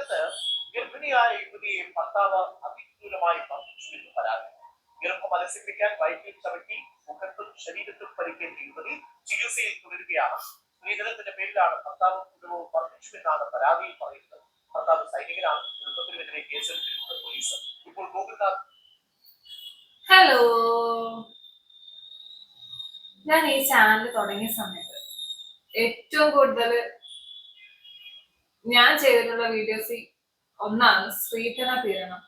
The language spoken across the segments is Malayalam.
കൊല്ലത്ത് ഗർഭിണിയായ യുവതിയെ ഭർത്താവ് അതിക്രൂരമായി മർദ്ദിച്ചുവെന്ന് പരാതി. ഗർഭം അലസിപ്പിക്കാൻ വയറ്റിൽ ചവിട്ടി മുഖത്തും ശരീരത്തും പരിക്കേറ്റ യുവതി ചികിത്സയിൽ തുടരുകയാണ്. സ്ത്രീധനത്തിന്റെ പേരിലാണ് ഭർത്താവ് കുടുംബവും മർദ്ദിച്ചുവെന്നാണ് പരാതിയിൽ പറയുന്നത്. ഭർത്താവ് സൈനികനാണ്. കുടുംബത്തിനെതിരെ കേസെടുത്തിട്ടുണ്ട് പോലീസ്. ഇപ്പോൾ ഗോകുൽനാഥ്. ഹലോ, ഞാൻ ഈ ചാനൽ തുടങ്ങിയ സമയത്ത് ഏറ്റവും കൂടുതൽ ഞാൻ ചെയ്തിട്ടുള്ള വീഡിയോസ് ഒന്നാണ് സ്ത്രീധന പീഡനം,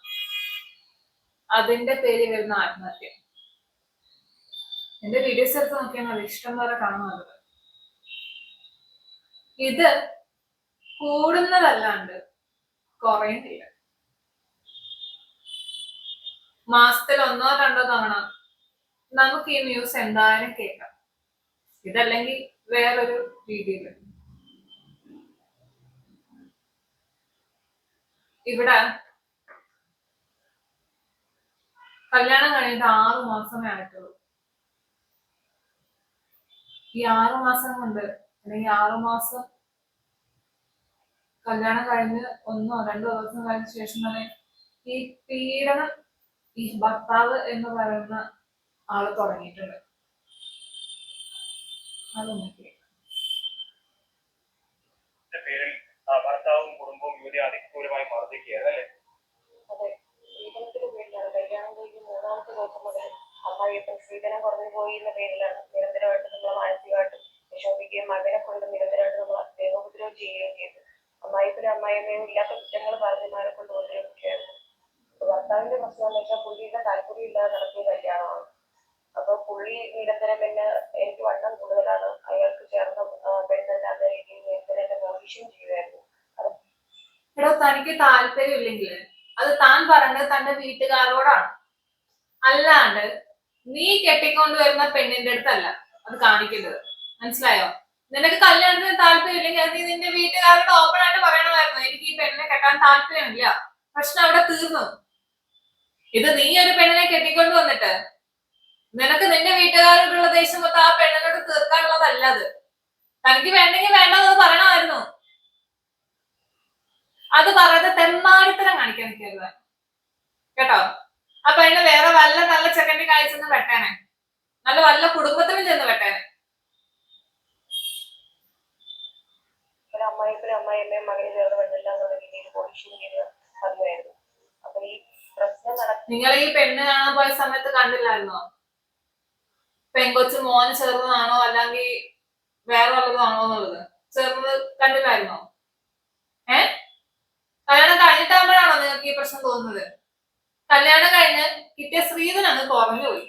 അതിന്റെ പേരിൽ വരുന്ന ആത്മഹത്യ. എന്റെ വീഡിയോസ് എടുത്ത് നോക്കിയാൽ മതി, ഇഷ്ടം പോലെ കാണുന്നത്. ഇത് കൂടുന്നതല്ലാണ്ട് കുറയുന്നില്ല. മാസത്തിൽ 1 or 2 തവണ നമുക്ക് ഈ ന്യൂസ് എന്തായാലും കേൾക്കാം. ഇതല്ലെങ്കിൽ വേറൊരു രീതിയിൽ. ഇവിടെ കല്യാണം കഴിഞ്ഞിട്ട് 6 മാസമേ ആയിട്ടുള്ളൂ. ഈ 6 മാസം കൊണ്ട്, അല്ലെങ്കിൽ 6 മാസം കല്യാണം കഴിഞ്ഞ് 1 or 2 ദിവസം കഴിഞ്ഞ ശേഷം തന്നെ ഈ പീഡനം ഈ ഭർത്താവ് എന്ന് പറയുന്ന ആള് തുടങ്ങിയിട്ടുണ്ട്. ഭർത്താവും കുടുംബവും യുവതി അതിക്രൂരമായി മർദ്ദിക്കുകയല്ലേ? അതെ, സ്ത്രീധനത്തിന്റെ പേരിലാണ്. കല്യാണം കഴിഞ്ഞ് 3-ാമത്തെ ദിവസം മുതൽ അമ്മായിയപ്പൻ സ്ത്രീധനം കുറഞ്ഞു പോയി എന്ന പേരിലാണ് നിരന്തരമായിട്ട് നമ്മൾ മാനസികമായിട്ട് വിഷമിപ്പിക്കുകയും മകനെ കൊണ്ട് നിരന്തരമായിട്ട് നമ്മൾ ദേഹോപദ്രവം ചെയ്യുകയും ചെയ്തു. അമ്മായിപ്പനും അമ്മായിയമ്മയും ഇല്ലാത്ത കുറ്റങ്ങൾ പറഞ്ഞ് മകനെ കൊണ്ട് ഉപദ്രവിക്കുകയായിരുന്നു. ഭർത്താവിന്റെ പ്രശ്നം എന്ന് വെച്ചാൽ പുള്ളിയുടെ താല്പര്യം ഇല്ലാതെ നടത്തിയ കല്യാണമാണ്. അപ്പൊ പുള്ളി നിരന്തരം പിന്നെ എനിക്ക് വണ്ണം കൂടുതലാണ്, അയാൾക്ക് ചേർന്ന പെണ്ണല്ലാത്ത രീതിയിൽ നിരന്തരം എന്നെ മോഹിച്ചും ചെയ്യുമായിരുന്നു. എടോ, തനിക്ക് താല്പര്യമില്ലെങ്കിൽ അത് താൻ പറഞ്ഞത് തന്റെ വീട്ടുകാരോടാണ്, അല്ലാണ്ട് നീ കെട്ടിക്കൊണ്ടുവരുന്ന പെണ്ണിന്റെ അടുത്തല്ല അത് കാണിക്കേണ്ടത്. മനസ്സിലായോ? നിനക്ക് കല്യാണത്തിന് താല്പര്യമില്ലെങ്കിൽ അത് നീ നിന്റെ വീട്ടുകാരോട് ഓപ്പൺ ആയിട്ട് പറയണമായിരുന്നു, എനിക്ക് ഈ പെണ്ണിനെ കെട്ടാൻ താല്പര്യമില്ല. പ്രശ്നം അവിടെ തീർന്നു. ഇത് നീ ഒരു പെണ്ണിനെ കെട്ടിക്കൊണ്ട് വന്നിട്ട് നിനക്ക് നിന്റെ വീട്ടുകാരോടുള്ള ദേഷ്യം മൊത്തം ആ പെണ്ണിനോട് തീർക്കാനുള്ളതല്ല. അത് തനിക്ക് വേണ്ടെങ്കിൽ വേണ്ടെന്ന് പറയണമായിരുന്നു. അത് പറയാതെ തെമ്മാടിത്തരം കാണിക്കാൻ നിൽക്കരുത് കേട്ടോ. ആ പെണ്ണ് വേറെ വല്ല നല്ല ചെക്കൻ്റെ കാഴ്ചന്ന് വെട്ടേനെ, നല്ല വല്ല കുടുംബത്തിനും ചെന്ന് വെട്ടേനെ. അമ്മായിപ്പനും അമ്മായിയമ്മയും മകന് ചേർന്ന് പെണ്ണില്ല എന്നുള്ള രീതിയിൽ പോലീസും ചെയ്ത് പറഞ്ഞായിരുന്നു. അപ്പൊ ഈ പ്രശ്നം നിങ്ങൾ ഈ പെണ്ണ് കാണാൻ പോയ സമയത്ത് കണ്ടില്ലായിരുന്നോ? പെങ്കൊച്ച് മോന് ചേർന്നതാണോ അല്ലെങ്കിൽ വേറെ വല്ലതാണോ എന്നുള്ളത് ചേർന്നത് കണ്ടില്ലായിരുന്നോ? കല്യാണം കഴിഞ്ഞിട്ടാകുമ്പോഴാണോ നിങ്ങൾക്ക് ഈ പ്രശ്നം തോന്നുന്നത്? കല്യാണം കഴിഞ്ഞ് കിട്ടിയ സ്ത്രീധനം അങ്ങ് കുറഞ്ഞുപോയി.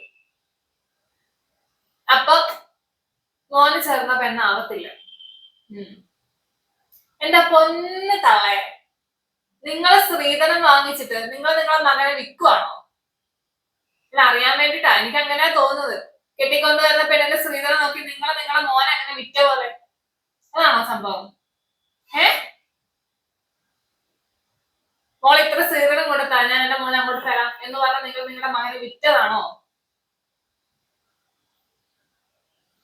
അപ്പൊ മോന് ചേർന്ന പെണ്ണാവത്തില്ല. എന്റെ പൊന്ന് തള്ളയെ, നിങ്ങളെ സ്ത്രീധനം വാങ്ങിച്ചിട്ട് നിങ്ങൾ നിങ്ങളെ മകനെ വിൽക്കുവാണോ? അറിയാൻ വേണ്ടിട്ടാ എനിക്ക് അങ്ങനെയാ തോന്നുന്നത്. കെട്ടിക്കൊണ്ടുവരുന്ന പെണ്ണിന്റെ സ്ത്രീധനം നോക്കി നിങ്ങളെ മോനെ അങ്ങനെ വിറ്റ പോലെ. അതാണോ സംഭവം? മോൾ ഇത്ര സ്ത്രീധനം കൊടുത്താ ഞാൻ എന്റെ മോനെ അങ്ങോട്ട് തരാം എന്ന് പറഞ്ഞാൽ നിങ്ങൾ നിങ്ങളുടെ മകനെ വിറ്റതാണോ?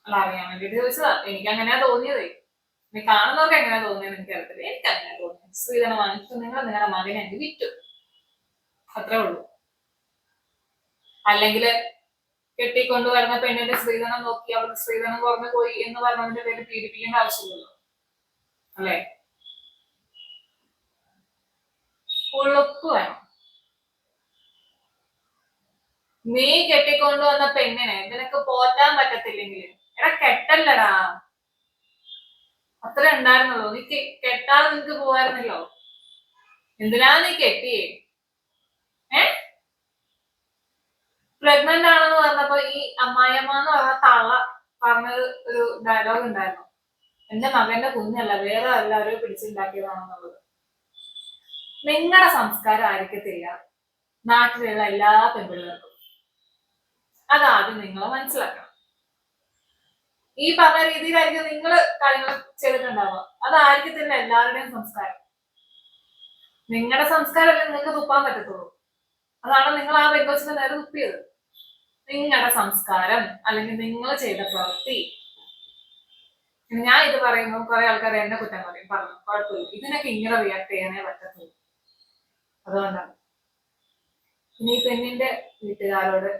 അല്ല, അറിയാൻ വേണ്ടിട്ട് ചോദിച്ചതാ. എനിക്ക് അങ്ങനെയാ തോന്നിയത്. നീ കാണുന്നവർക്ക് എങ്ങനെയാ തോന്നിയെന്ന് എനിക്കറിയത്തില്ല. എനിക്ക് അങ്ങനെയാ തോന്നിയത്. സ്ത്രീധനം വാങ്ങിച്ചിട്ട് നിങ്ങൾ നിങ്ങളുടെ മകനെ അങ്ങ് വിറ്റു, അത്രേ ഉള്ളൂ. അല്ലെങ്കിൽ കെട്ടിക്കൊണ്ടുവരുന്ന പെണ്ണിന്റെ സ്ത്രീധനം നോക്കി അവർക്ക് സ്ത്രീധനം കുറഞ്ഞു പോയി എന്ന് പറഞ്ഞതിന്റെ പേര് പീഡിപ്പിക്കേണ്ട ആവശ്യമില്ലല്ലോ, അല്ലെ? ഉളുപ്പ് വേണം. നീ കെട്ടിക്കൊണ്ടുവന്ന പെണ്ണിനെ നിനക്ക് പോറ്റാൻ പറ്റത്തില്ലെങ്കിൽ എടാ കെട്ടല്ലടാ, അത്ര ഉണ്ടായിരുന്നുള്ളൂ. നീ കെട്ടാതെ നിനക്ക് പോവായിരുന്നല്ലോ. എന്തിനാ നീ കെട്ടിയേ? പ്രഗ്നന്റ് ആണെന്ന് പറഞ്ഞപ്പോ ഈ അമ്മായിയമ്മ എന്ന് പറഞ്ഞ തള്ള പറഞ്ഞത് ഒരു ഡയലോഗ് ഉണ്ടായിരുന്നു, എന്റെ മകന്റെ കുഞ്ഞല്ല, വേറെ എല്ലാവരും പിടിച്ചുണ്ടാക്കിയതാണെന്നുള്ളത്. നിങ്ങളുടെ സംസ്കാരം ആയിരിക്കത്തില്ല നാട്ടിലുള്ള എല്ലാ പെൺപിള്ളേർക്കും. അതാദ്യം നിങ്ങൾ മനസ്സിലാക്കണം. ഈ പറഞ്ഞ രീതിയിലായിരിക്കും നിങ്ങൾ കാര്യങ്ങൾ ചെയ്തിട്ടുണ്ടാവുക. അതായിരിക്കത്തില്ല എല്ലാവരുടെയും സംസ്കാരം. നിങ്ങളുടെ സംസ്കാരമല്ലേ നിങ്ങൾക്ക് തുപ്പാൻ പറ്റത്തുള്ളൂ. അതാണ് നിങ്ങൾ ആ പെൺകൊച്ചിന്റെ നേരെ തുപ്പിയത്. നിങ്ങളുടെ സംസ്കാരം അല്ലെങ്കിൽ നിങ്ങൾ ചെയ്ത പ്രവൃത്തി. ഞാൻ ഇത് പറയുമ്പോൾ കുറെ ആൾക്കാർ എന്നെ കുറ്റം പറയും, പറഞ്ഞു കുഴപ്പമില്ല, ഇതിനൊക്കെ ഇങ്ങനെ റിയാക്ട് ചെയ്യാനേ പറ്റത്തുള്ളൂ. അതുകൊണ്ടാണ്. ഇനി ഈ പെണ്ണിന്റെ വീട്ടുകാരോട്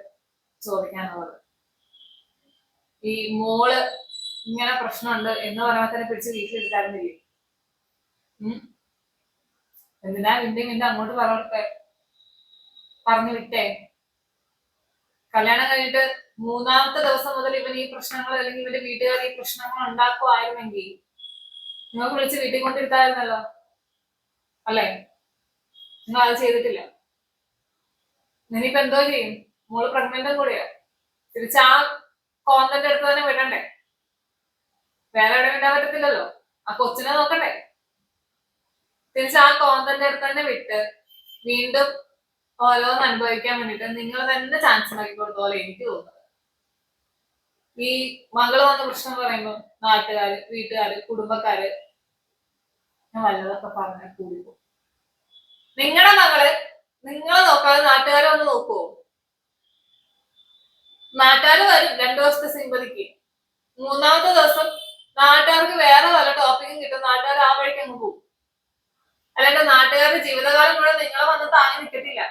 ചോദിക്കാനുള്ളത്, ഈ മോള് ഇങ്ങനെ പ്രശ്നമുണ്ട് എന്ന് പറയുമ്പോൾ തന്നെ പിടിച്ച് വീട്ടിലിരുത്താറുന്നില്ലേ? എന്തിനാ വീണ്ടും അങ്ങോട്ട് പറഞ്ഞു വിട്ടേ? കല്യാണം കഴിഞ്ഞിട്ട് 3-ാമത്തെ ദിവസം മുതൽ ഇവൻ ഈ പ്രശ്നങ്ങൾ അല്ലെങ്കിൽ ഇവന്റെ വീട്ടുകാർ ഈ പ്രശ്നങ്ങൾ ഉണ്ടാക്കുമായിരുന്നെങ്കിൽ നിങ്ങൾക്ക് വിളിച്ച് വീട്ടിൽ കൊണ്ടിരുത്തായിരുന്നല്ലോ, അല്ലേ? നിങ്ങൾ അത് ചെയ്തിട്ടില്ല. ഇനിയിപ്പോ എന്തോ ചെയ്യും? മോള് പ്രഗ്നന്റും കൂടെയാ. തിരിച്ച് ആ കോന്തന്റെ അടുത്ത് തന്നെ വിടണ്ടേ? വേറെ എവിടെ വിടാൻ പറ്റത്തില്ലല്ലോ. ആ കൊച്ചിനെ നോക്കണ്ടേ? തിരിച്ച് ആ കോന്തന്റെ അടുത്ത് തന്നെ വിട്ട് വീണ്ടും ഓരോന്ന് അനുഭവിക്കാൻ വേണ്ടിട്ട് നിങ്ങൾ തന്നെ ചാൻസ് ഉണ്ടാക്കി കൊടുത്ത പോലെ എനിക്ക് തോന്നുന്നത്. ഈ മകള് വന്ന പ്രശ്നം പറയുമ്പോൾ നാട്ടുകാര്, വീട്ടുകാര്, കുടുംബക്കാര് വല്ലതൊക്കെ പറഞ്ഞ കൂടിപ്പോ. നിങ്ങളുടെ മകള് നിങ്ങളെ നോക്കാതെ നാട്ടുകാരെ ഒന്ന് നോക്കുവോ? നാട്ടുകാര് വരും 2 ദിവസത്തെ സിമ്പതിക്ക്. 3-ാമത്തെ ദിവസം നാട്ടുകാർക്ക് വേറെ വല്ല ടോപ്പിക്കും കിട്ടും, നാട്ടുകാർ ആ വഴിക്ക് അങ്ങ് പോകും. അല്ലാണ്ട് നാട്ടുകാരുടെ ജീവിതകാലം മുഴുവൻ നിങ്ങളെ വന്ന് താങ്ങി നിൽക്കത്തില്ല.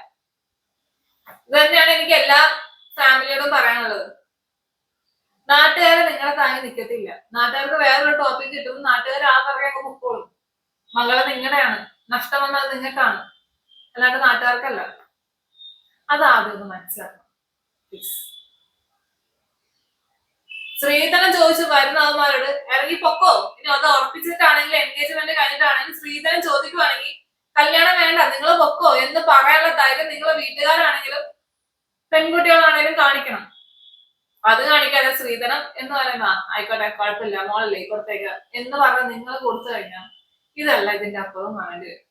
ഇത് തന്നെയാണ് എനിക്ക് എല്ലാ ഫാമിലിയോടും പറയാനുള്ളത്. നാട്ടുകാരെ നിങ്ങളെ താങ്ങി നിൽക്കത്തില്ല. നാട്ടുകാർക്ക് വേറൊരു ടോപ്പിക് കിട്ടും, നാട്ടുകാർ ആ പറയാൻ അങ്ങ് പൊക്കോളും. മകളെ നിങ്ങളുടെയാണ്, നഷ്ടം വന്നാൽ നിങ്ങൾക്കാണ്, അല്ലാണ്ട് നാട്ടുകാർക്കല്ല. അതാദ്യം ഒന്ന് മനസ്സിലാക്കണം. സ്ത്രീധനം ചോദിച്ചു വരുന്ന അവന്മാരോട് ഇറങ്ങി പൊക്കോ. ഇനി അത് ഉറപ്പിച്ചിട്ടാണെങ്കിൽ എൻഗേജ്മെന്റ് കഴിഞ്ഞിട്ടാണെങ്കിൽ സ്ത്രീധനം ചോദിക്കുവാണെങ്കിൽ കല്യാണം വേണ്ട, നിങ്ങൾ പൊക്കോ എന്ന് പറയാനുള്ള ധൈര്യം നിങ്ങളെ വീട്ടുകാരാണെങ്കിലും പെൺകുട്ടികളാണെങ്കിലും കാണിക്കണം. അത് കാണിക്കാതെ സ്ത്രീധനം എന്ന് പറയുന്ന ആയിക്കോട്ടെ കുഴപ്പമില്ല മോളല്ലേ കൊടുത്തേക്ക് എന്ന് പറഞ്ഞ് നിങ്ങൾ കൊടുത്തു കഴിഞ്ഞാൽ ഇതല്ല ഇതിന്റെ അപ്പുറം കാണേണ്ടി വരും.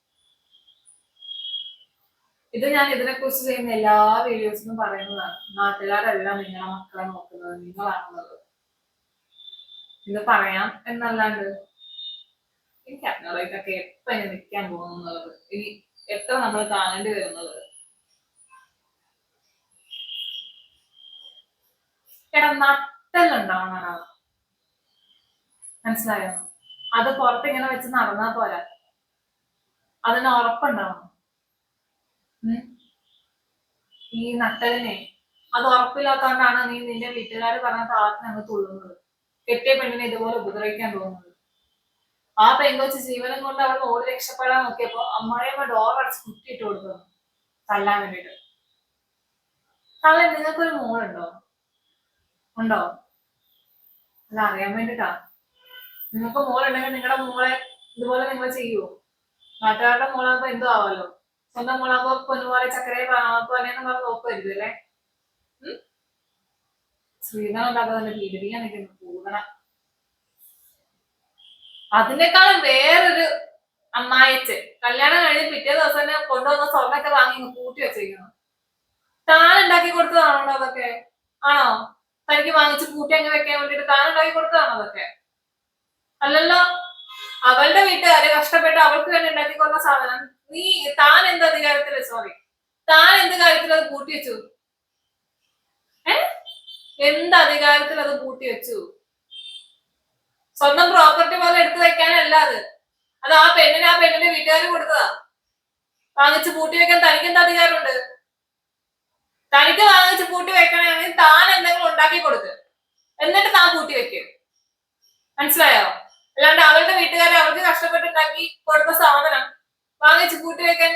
ഇത് ഞാൻ ഇതിനെക്കുറിച്ച് ചെയ്യുന്ന എല്ലാ വീഡിയോസിലും പറയുന്നതാണ്. നാട്ടുകാരെല്ലാം നിങ്ങളെ മക്കളെ നോക്കുന്നത് നിങ്ങളാണെന്നുള്ളത് ഇത് പറയാം എന്നല്ലാണ്ട് എനിക്കറിഞ്ഞൂടാ ഇതൊക്കെ എപ്പോ ഇനി നിൽക്കാൻ പോകുന്നുള്ളത്, ഇനി എത്ര നമ്മൾ കാണേണ്ടി വരുന്നത്. എടാ നട്ടലുണ്ടാവണോ? മനസ്സിലായോ? അത് പുറത്ത് ഇങ്ങനെ വെച്ച് നടന്നാ പോരാ, അതിന് ഉറപ്പുണ്ടാവണം. ഈ നട്ടലിനെ അത് ഉറപ്പില്ലാത്തോണ്ടാണ് നീ നിന്റെ വീട്ടുകാർ പറഞ്ഞ താഴത്തിന് അങ്ങ് തുള്ളുന്നത്, കെട്ടിയ പെണ്ണിനെ ഇതുപോലെ ഉപദ്രവിക്കാൻ തോന്നുന്നത്. ആ പെങ്കൊച്ച് ജീവനം കൊണ്ട് അവൾ ഓടി രക്ഷപ്പെടാൻ നോക്കിയപ്പോ അമ്മായിയമ്മ ഡോർ അടച്ച് കുറ്റിയിട്ട് കൊടുത്തു തല്ലാൻ വേണ്ടിട്ട്. തള്ളേ നിങ്ങൾക്കൊരു മോളുണ്ടോ? ഉണ്ടോ? അത് അറിയാൻ വേണ്ടിട്ടാ. നിങ്ങൾക്ക് മോളുണ്ടെങ്കിൽ നിങ്ങളുടെ മോളെ ഇതുപോലെ നിങ്ങൾ ചെയ്യുവോ? നാട്ടുകാരുടെ മോളാകുമ്പോ എന്തോ ആവാലോ, സ്വന്തം മോളാകുമ്പോ പൊന്നുപോലെ ചക്കരയെ പോലെന്ന് പറഞ്ഞ് നോക്കുമായിരിക്കും അല്ലേ? സ്ത്രീധനം ഉണ്ടാക്കാതെ തന്നെ പീഡിപ്പിക്കാൻ നിൽക്കുന്നു പൂതന. അതിനേക്കാളും വേറൊരു അമ്മായിച്ച് കല്യാണം കഴിഞ്ഞ് പിറ്റേ ദിവസം തന്നെ കൊണ്ടുവന്ന സ്വർണ്ണൊക്കെ വാങ്ങി കൂട്ടി വെച്ചിരിക്കുന്നു. താൻ ഉണ്ടാക്കി കൊടുത്തതാണോ അതൊക്കെ? ആണോ? തനിക്ക് വാങ്ങിച്ച് കൂട്ടി അങ്ങ് വെക്കാൻ വേണ്ടിട്ട് താൻ ഉണ്ടാക്കി കൊടുത്തതാണോ അതൊക്കെ? അല്ലല്ലോ. അവളുടെ വീട്ടുകാര് കഷ്ടപ്പെട്ട് അവൾക്ക് വേണ്ടി ഉണ്ടാക്കി കൊടുത്ത സാധനം താൻ എന്ത് അധികാരത്തില് താൻ എന്ത് കാര്യത്തിൽ അത് കൂട്ടി വെച്ചു? എന്ത് അധികാരത്തിൽ അത് കൂട്ടി വെച്ചു? സ്വന്തം പ്രോപ്പർട്ടി പോലെ എടുത്തു വെക്കാനല്ല അത് ആ പെണ്ണിന്റെ വീട്ടുകാർ കൊടുത്തതാ. വാങ്ങിച്ച് പൂട്ടി വെക്കാൻ തനിക്ക് എന്താ അധികാരമുണ്ട്? തനിക്ക് വാങ്ങിച്ച് പൂട്ടി വെക്കണമെങ്കിൽ താൻ എന്തെങ്കിലും ഉണ്ടാക്കി കൊടുക്ക്, എന്നിട്ട് താൻ പൂട്ടി വെക്കും. മനസ്സിലായോ? അല്ലാണ്ട് അവളുടെ വീട്ടുകാരെ അവർക്ക് കഷ്ടപ്പെട്ടുണ്ടാക്കി കൊടുത്ത സാധനം വാങ്ങിച്ച് പൂട്ടി വെക്കാൻ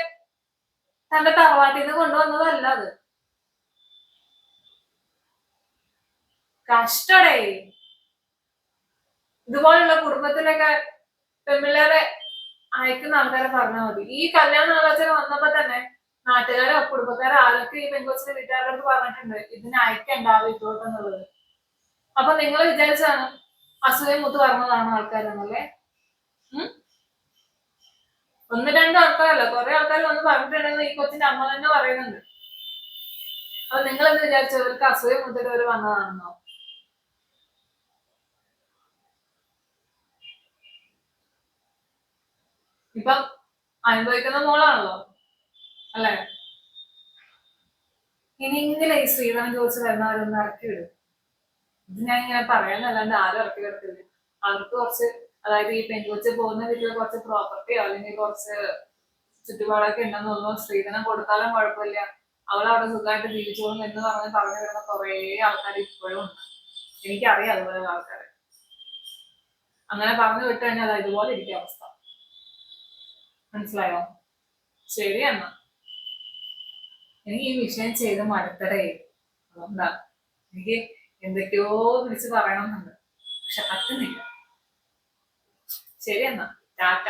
തന്റെ തറവാട്ടിൽ നിന്ന് കൊണ്ടുവന്നതല്ല അത്. കഷ്ടടേ. ഇതുപോലുള്ള കുടുംബത്തിലൊക്കെ പെൺപിള്ളേരെ അയക്കുന്ന ആൾക്കാരെ പറഞ്ഞാൽ മതി. ഈ കല്യാണ ആലോചന വന്നപ്പോ തന്നെ നാട്ടുകാരോ കുടുംബക്കാരോ ആരൊക്കെ ഈ പെൺകൊച്ചിന്റെ വീട്ടുകാരോട് പറഞ്ഞിട്ടുണ്ട് ഇതിനെ അയക്കണ്ടാവും ഇതോട്ടെന്നുള്ളത്. അപ്പൊ നിങ്ങൾ വിചാരിച്ചാണ് അസൂയ മുത്ത് പറഞ്ഞതാണ് ആൾക്കാരെന്നല്ലേ? 1-2 ആൾക്കാരല്ല, കുറെ ആൾക്കാർ വന്ന് പറഞ്ഞിട്ടുണ്ടെന്ന് ഈ കൊച്ചിന്റെ അമ്മ തന്നെ പറയുന്നുണ്ട്. അപ്പൊ നിങ്ങൾ എന്ത് വിചാരിച്ചു ഇവർക്ക് അസൂയ മുത്തിട്ട് അവർ വന്നതാണെന്നോ? ഇപ്പം അനുഭവിക്കുന്ന മോളാണല്ലോ അല്ലെ? ഇനിയെങ്കിലും ഈ ശ്രീധരൻ ചോദിച്ചു വരുന്നവരൊന്ന് ഇറക്കി വിടും. ഇത് ഞാൻ ഇങ്ങനെ പറയാനല്ലാണ്ട് ആരും ഇറക്കി വിടത്തില്ല. അവർക്ക് കുറച്ച്, അതായത് ഈ പെൺകൊച്ച് പോകുന്ന വീട്ടിൽ കുറച്ച് പ്രോപ്പർട്ടിയോ അല്ലെങ്കിൽ കുറച്ച് ചുറ്റുപാടൊക്കെ ഉണ്ടെന്ന് തോന്നുന്നു, സ്ത്രീധനം കൊടുത്താലും കുഴപ്പമില്ല, അവൾ അവിടെ സുഖമായിട്ട് ജീവിച്ചോളും എന്ന് പറഞ്ഞു വരുന്ന കുറേ ആൾക്കാർ ഇപ്പോഴും ഉണ്ട്. എനിക്കറിയാം അതുപോലെയുള്ള ആൾക്കാരെ. അങ്ങനെ പറഞ്ഞു വിട്ടു കഴിഞ്ഞാൽ അത് ഇതുപോലെ ഇരിക്കും അവസ്ഥ. മനസ്സിലായോ? ശരി എന്നാ, എനിക്ക് ഈ വിഷയം ചെയ്ത് മടുത്തടേ. അതുകൊണ്ടാ എനിക്ക് എന്തൊക്കെയോ വിളിച്ച് പറയണമെന്നുണ്ട്, പക്ഷെ പറ്റുന്നില്ല. ശരി എന്നാ, ടാറ്റ.